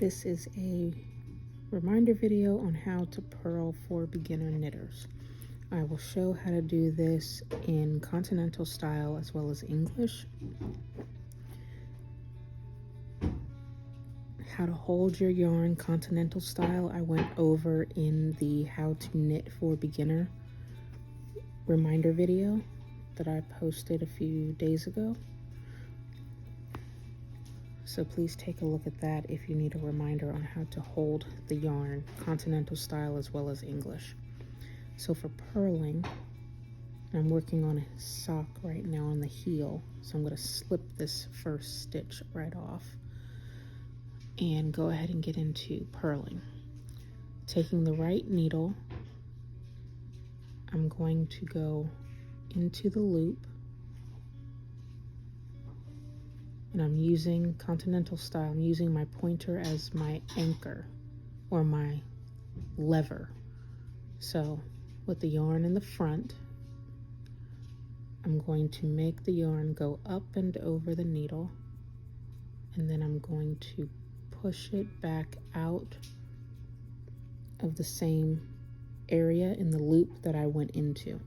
This is a reminder video on how to purl for beginner knitters. I will show how to do this in continental style as well as English. How to hold your yarn continental style I went over in the how to knit for beginner reminder video that I posted a few days ago. So please take a look at that if you need a reminder on how to hold the yarn continental style as well as English. So for purling, I'm working on a sock right now on the heel, so I'm going to slip this first stitch right off and go ahead and get into purling. Taking the right needle, I'm going to go into the loop, and I'm using continental style. I'm using my pointer as my anchor or my lever. So with the yarn in the front, I'm going to make the yarn go up and over the needle, and then I'm going to push it back out of the same area in the loop that I went into.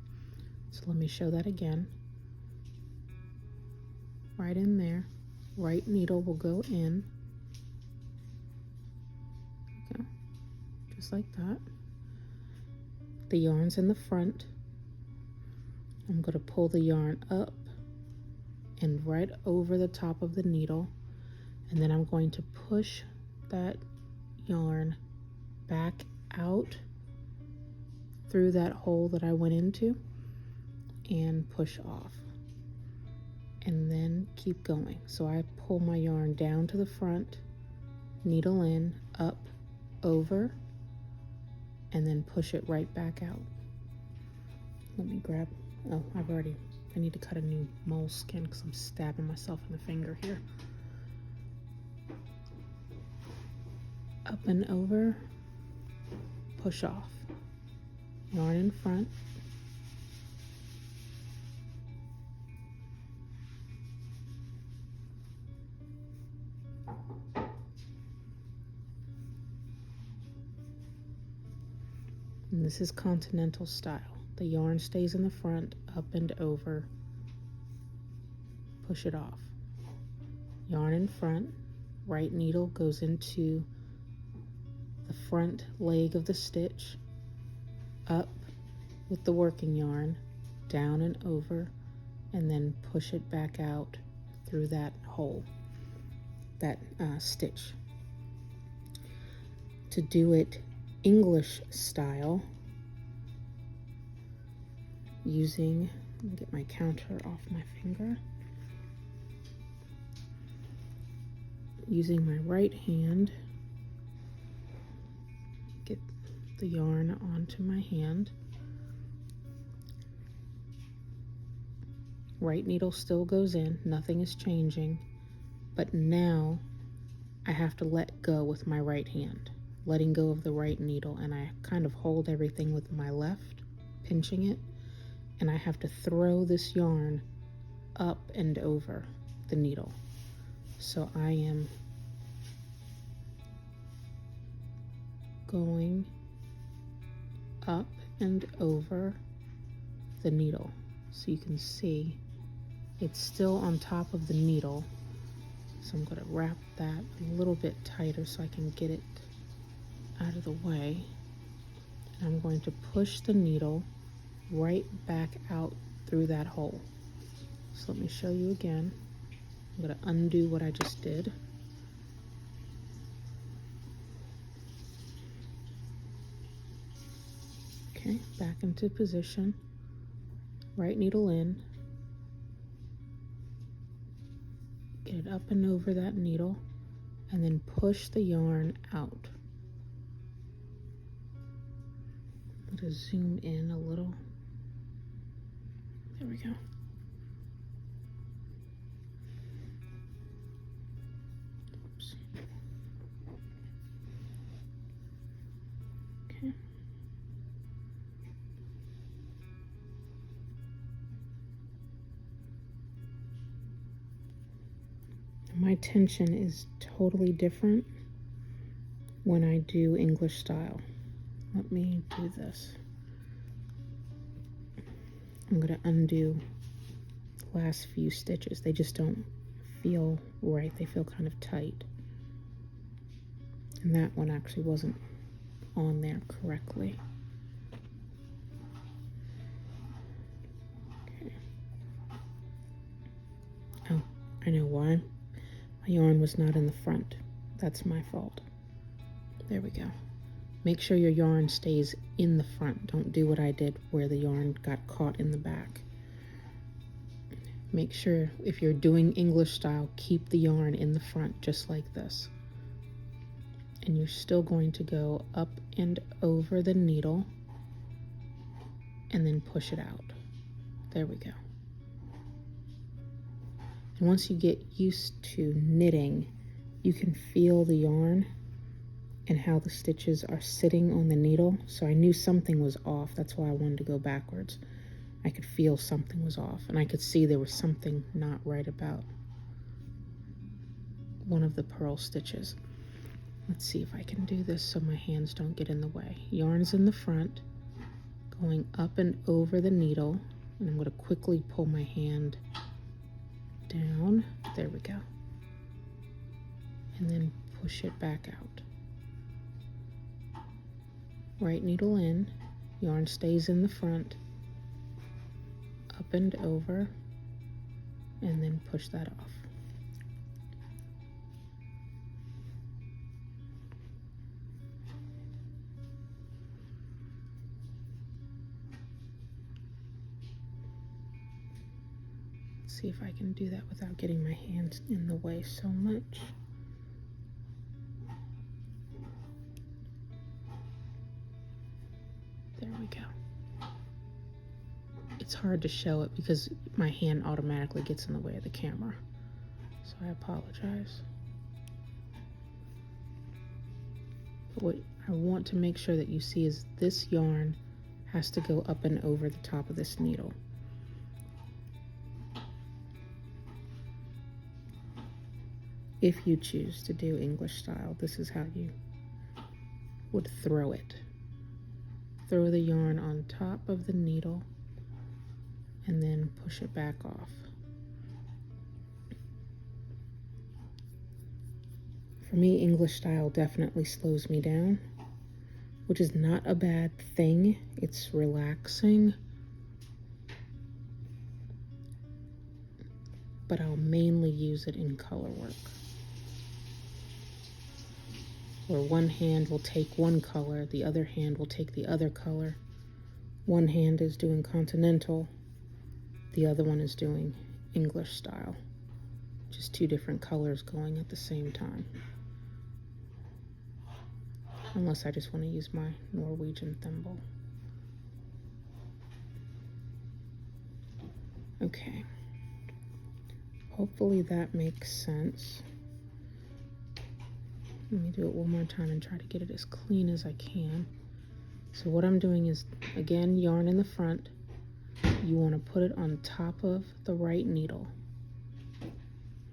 So let me show that again. Right in there, right needle will go in, okay, just like that. The yarn's in the front. I'm going to pull the yarn up and right over the top of the needle, and then I'm going to push that yarn back out through that hole that I went into and push off, and then keep going. So I pull my yarn down to the front, needle in, up, over, and then push it right back out. Let me grab, oh, I need to cut a new moleskin because I'm stabbing myself in the finger here. Up and over, push off, yarn in front, and this is continental style. The yarn stays in the front, up and over, push it off, yarn in front, right needle goes into the front leg of the stitch, up with the working yarn, down and over, and then push it back out through that hole, that stitch. To do it English style, using, let me get my counter off my finger, using my right hand, get the yarn onto my hand, right needle still goes in, nothing is changing, but now I have to let go with my right hand, letting go of the right needle, and I kind of hold everything with my left, pinching it, and I have to throw this yarn up and over the needle. So I am going up and over the needle. So you can see it's still on top of the needle. So I'm going to wrap that a little bit tighter so I can get it out of the way. And I'm going to push the needle right back out through that hole. So let me show you again. I'm going to undo what I just did. Okay, back into position, right needle in, get it up and over that needle, and then push the yarn out. I'm going to zoom in a little. There we go. Oops. Okay. My tension is totally different when I do English style. Let me do this. I'm going to undo the last few stitches. They just don't feel right. They feel kind of tight. And that one actually wasn't on there correctly. Okay. Oh, I know why. My yarn was not in the front. That's my fault. There we go. Make sure your yarn stays in the front. Don't do what I did where the yarn got caught in the back. Make sure if you're doing English style, keep the yarn in the front just like this. And you're still going to go up and over the needle and then push it out. There we go. And once you get used to knitting, you can feel the yarn and how the stitches are sitting on the needle. So I knew something was off. That's why I wanted to go backwards. I could feel something was off, and I could see there was something not right about one of the purl stitches. Let's see if I can do this so my hands don't get in the way. Yarn's in the front, going up and over the needle, and I'm going to quickly pull my hand down. There we go. And then push it back out. Right needle in, yarn stays in the front, up and over, and then push that off. See if I can do that without getting my hands in the way so much. There we go. It's hard to show it because my hand automatically gets in the way of the camera, so I apologize. But what I want to make sure that you see is this yarn has to go up and over the top of this needle. If you choose to do English style, this is how you would throw it. Throw the yarn on top of the needle and then push it back off. For me, English style definitely slows me down, which is not a bad thing. It's relaxing. But I'll mainly use it in color work, where one hand will take one color, the other hand will take the other color. One hand is doing continental, the other one is doing English style. Just two different colors going at the same time. Unless I just want to use my Norwegian thimble. Okay. Hopefully that makes sense. Let me do it one more time and try to get it as clean as I can. So what I'm doing is, again, yarn in the front. You want to put it on top of the right needle.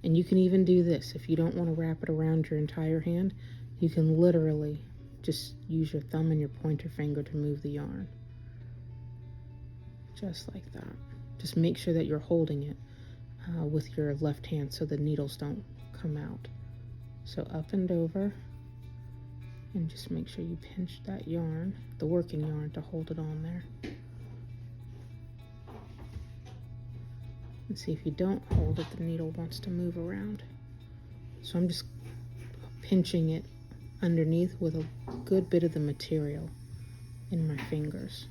And you can even do this. If you don't want to wrap it around your entire hand, you can literally just use your thumb and your pointer finger to move the yarn. Just like that. Just make sure that you're holding it with your left hand so the needles don't come out. So up and over, and just make sure you pinch that yarn, the working yarn, to hold it on there. And see, if you don't hold it, the needle wants to move around. So I'm just pinching it underneath with a good bit of the material in my fingers.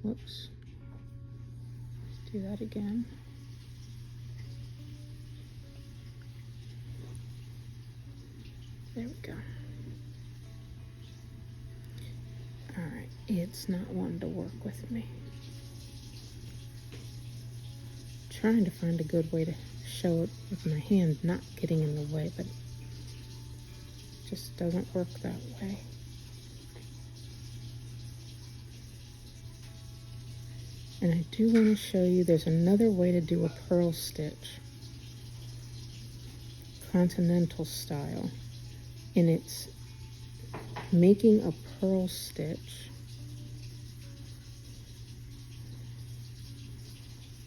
Whoops. Let's do that again. There we go. All right, it's not wanting to work with me. Trying to find a good way to show it with my hand not getting in the way, but it just doesn't work that way. And I do want to show you there's another way to do a purl stitch, continental style, and it's making a purl stitch.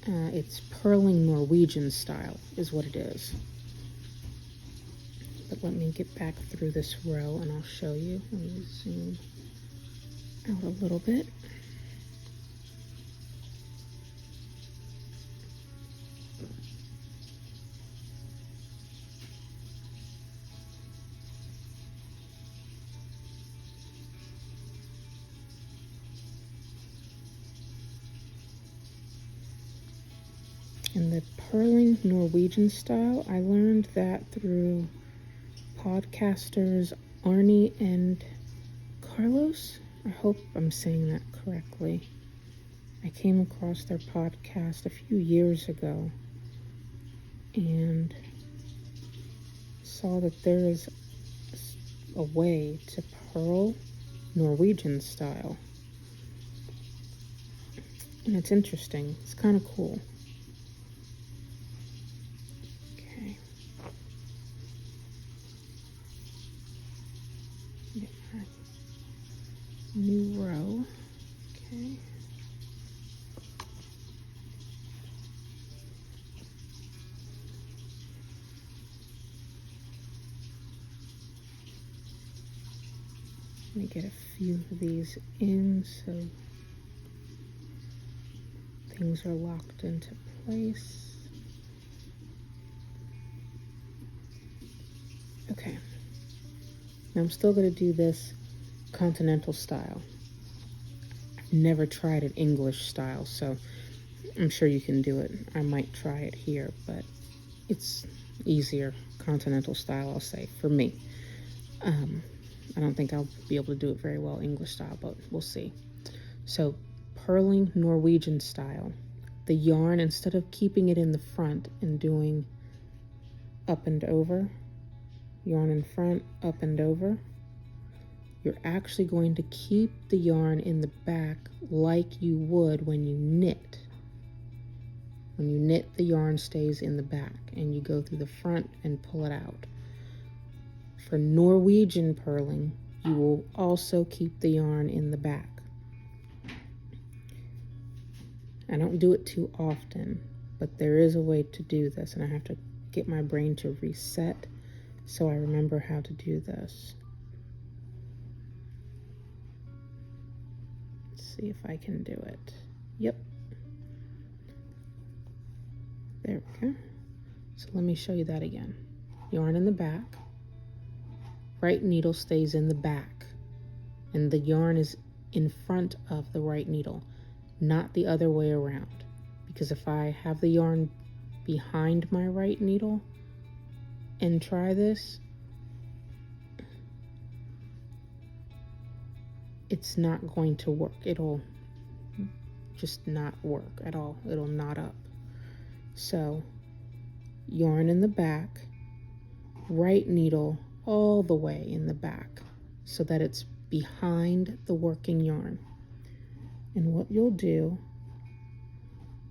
It's purling Norwegian style is what it is. But let me get back through this row and I'll show you. Let me zoom out a little bit. And the purling Norwegian style, I learned that through podcasters Arnie and Carlos. I hope I'm saying that correctly. I came across their podcast a few years ago and saw that there is a way to purl Norwegian style. And it's interesting. It's kind of cool. New row. Okay. Let me get a few of these in so things are locked into place. Okay. Now I'm still going to do this continental style. I've never tried an English style, so I'm sure you can do it. I might try it here, but it's easier continental style, I'll say, for me. I don't think I'll be able to do it very well English style, but we'll see. So purling Norwegian style, the yarn, instead of keeping it in the front and doing up and over, yarn in front, up and over, you're actually going to keep the yarn in the back like you would when you knit. When you knit, the yarn stays in the back and you go through the front and pull it out. For Norwegian purling, you will also keep the yarn in the back. I don't do it too often, but there is a way to do this, and I have to get my brain to reset so I remember how to do this. See if I can do it. Yep. There we go. So let me show you that again. Yarn in the back. Right needle stays in the back. And the yarn is in front of the right needle, not the other way around. Because if I have the yarn behind my right needle and try this, it's not going to work. It'll just not work at all. It'll knot up. So yarn in the back, right needle all the way in the back so that it's behind the working yarn. And what you'll do,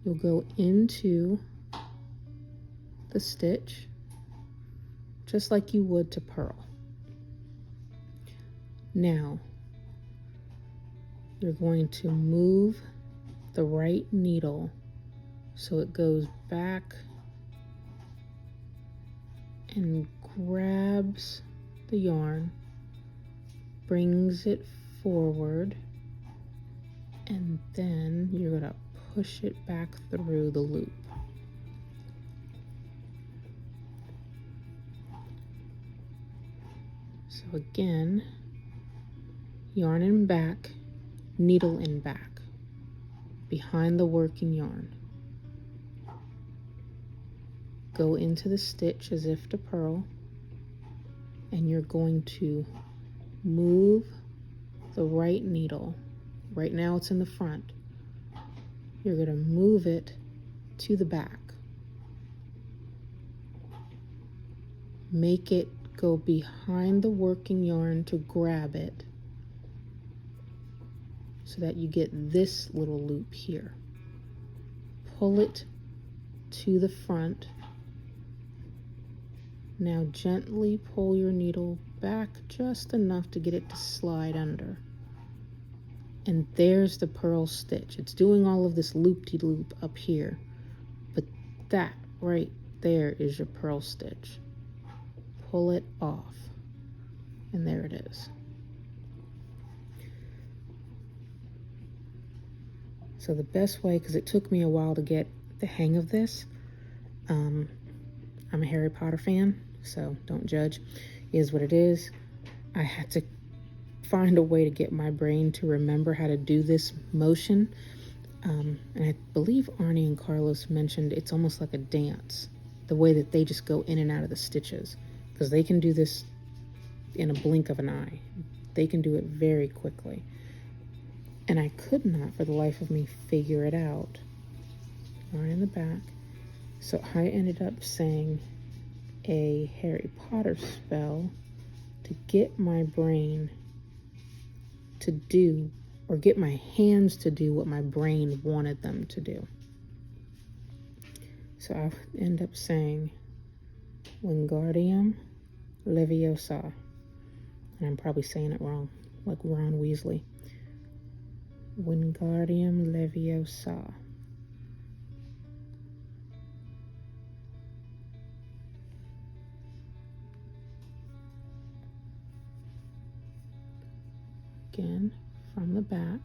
you'll go into the stitch just like you would to purl. Now you're going to move the right needle so it goes back and grabs the yarn, brings it forward, and then you're going to push it back through the loop. So again, yarn in back, needle in back, behind the working yarn. Go into the stitch as if to purl, and you're going to move the right needle. Right now it's in the front. You're going to move it to the back. Make it go behind the working yarn to grab it so that you get this little loop here. pull it to the front. Now gently pull your needle back just enough to get it to slide under. And there's the purl stitch. It's doing all of this loop-de-loop up here, but that right there is your purl stitch. Pull it off, and there it is. So the best way, because it took me a while to get the hang of this, I'm a Harry Potter fan, so don't judge, is what it is. I had to find a way to get my brain to remember how to do this motion. And I believe Arnie and Carlos mentioned it's almost like a dance, the way that they just go in and out of the stitches, because they can do this in a blink of an eye. They can do it very quickly. And I could not for the life of me figure it out. Yarn in the back. So I ended up saying a Harry Potter spell to get my brain to do, or get my hands to do what my brain wanted them to do. So I end up saying Wingardium Leviosa. And I'm probably saying it wrong, like Ron Weasley. Wingardium Leviosa. Again, from the back,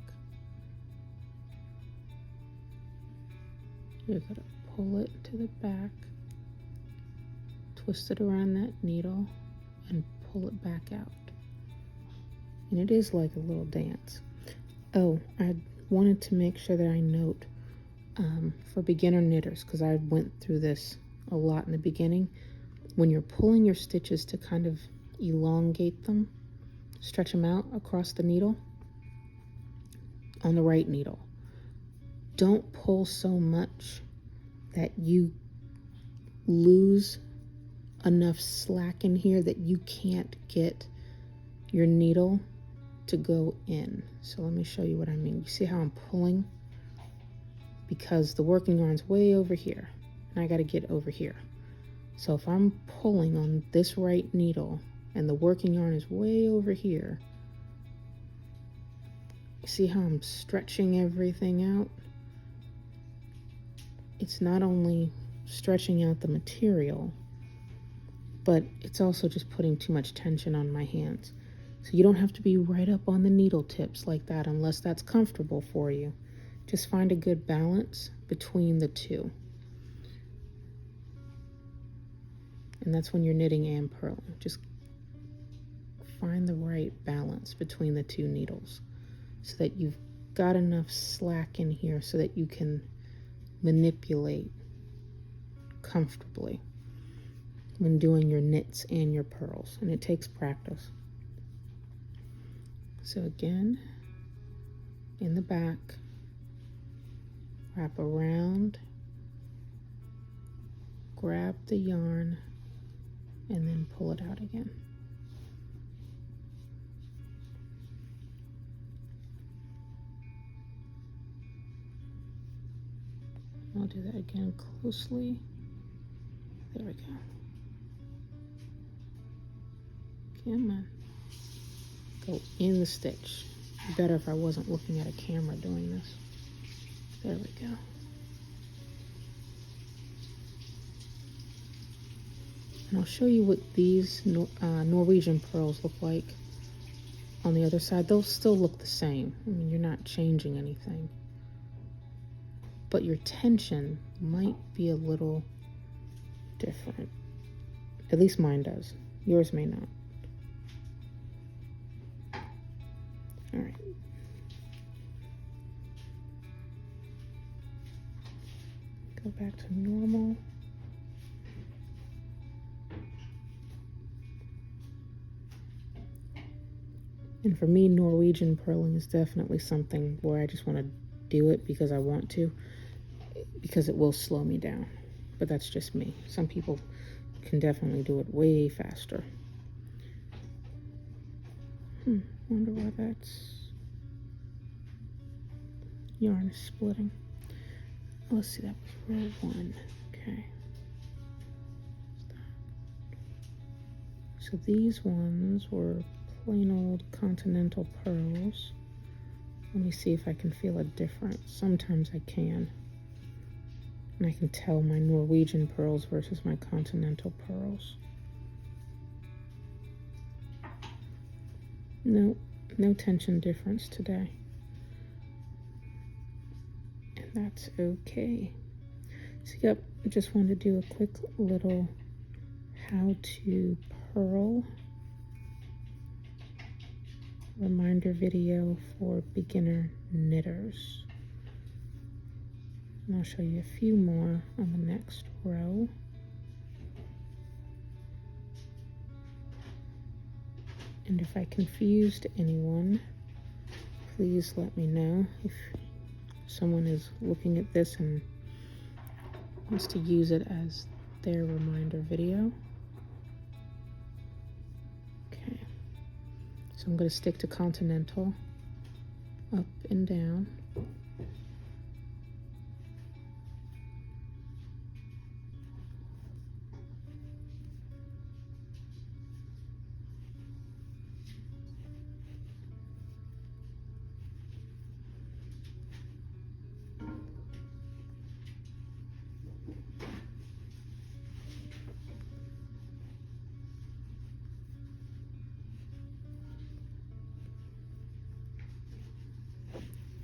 you're going to pull it to the back, twist it around that needle, and pull it back out. And it is like a little dance. Oh, I wanted to make sure that I note for beginner knitters, because I went through this a lot in the beginning, when you're pulling your stitches to kind of elongate them, stretch them out across the needle, on the right needle, don't pull so much that you lose enough slack in here that you can't get your needle to go in. So let me show you what I mean. You see how I'm pulling? Because the working yarn's way over here, and I got to get over here. So if I'm pulling on this right needle and the working yarn is way over here, you see how I'm stretching everything out? It's not only stretching out the material, but it's also just putting too much tension on my hands. So you don't have to be right up on the needle tips like that unless that's comfortable for you. Just find a good balance between the two. And that's when you're knitting and purling. Just find the right balance between the two needles so that you've got enough slack in here so that you can manipulate comfortably when doing your knits and your purls. And it takes practice. So again, in the back, wrap around, grab the yarn, and then pull it out again. I'll do that again closely. There we go. Come on. Go in the stitch. Better if I wasn't looking at a camera doing this. There we go. And I'll show you what these Norwegian purls look like on the other side. They'll still look the same. I mean, you're not changing anything. But your tension might be a little different. At least mine does. Yours may not. All right. Go back to normal. And for me, Norwegian purling is definitely something where I just want to do it because I want to, because it will slow me down. But that's just me. Some people can definitely do it way faster. Wonder why that's yarn is splitting. let's see, that was row 1. Okay. So these ones were plain old continental pearls. Let me see if I can feel a difference. Sometimes I can. And I can tell my Norwegian pearls versus my continental pearls. No, no tension difference today. And that's okay. So yep, I just wanted to do a quick little how to purl reminder video for beginner knitters. And I'll show you a few more on the next row. And if I confused anyone, please let me know. If someone is looking at this and wants to use it as their reminder video. Okay, so I'm going to stick to continental, up and down.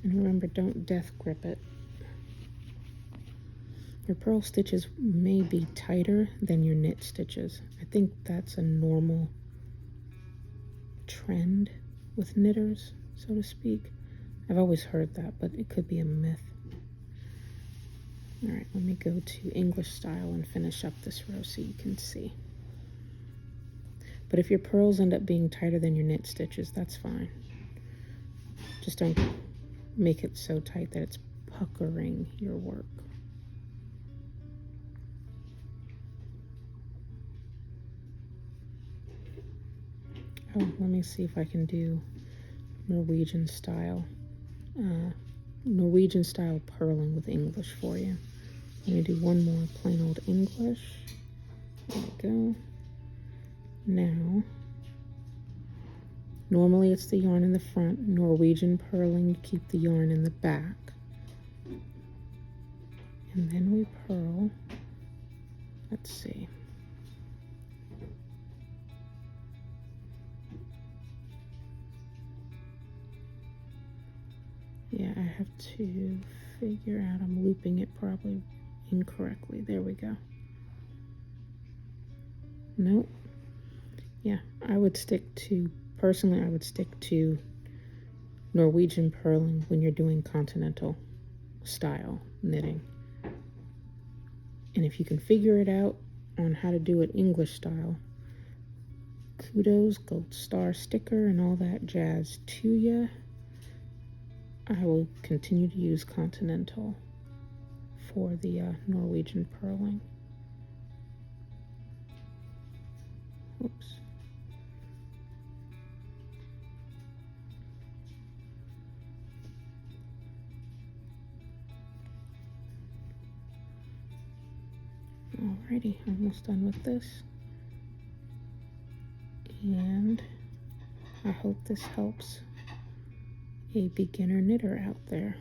And remember, don't death grip it. Your pearl stitches may be tighter than your knit stitches. I think that's a normal trend with knitters, so to speak. I've always heard that, but it could be a myth. All right, let me go to English style and finish up this row so you can see. But if your pearls end up being tighter than your knit stitches, that's fine. Just don't make it so tight that it's puckering your work. Oh, let me see if I can do Norwegian style purling with English for you. I'm going to do one more plain old English. There we go. Now, normally it's the yarn in the front. Norwegian purling, you keep the yarn in the back. And then we purl. Let's see. Yeah, I have to figure out, I'm looping it probably incorrectly. There we go. Nope. Yeah, I would stick to, personally, I would stick to Norwegian purling when you're doing continental style knitting. And if you can figure it out on how to do it English style, kudos, gold star sticker and all that jazz to ya. I will continue to use continental for the Norwegian purling. Oops. Alrighty, almost done with this. And I hope this helps a beginner knitter out there.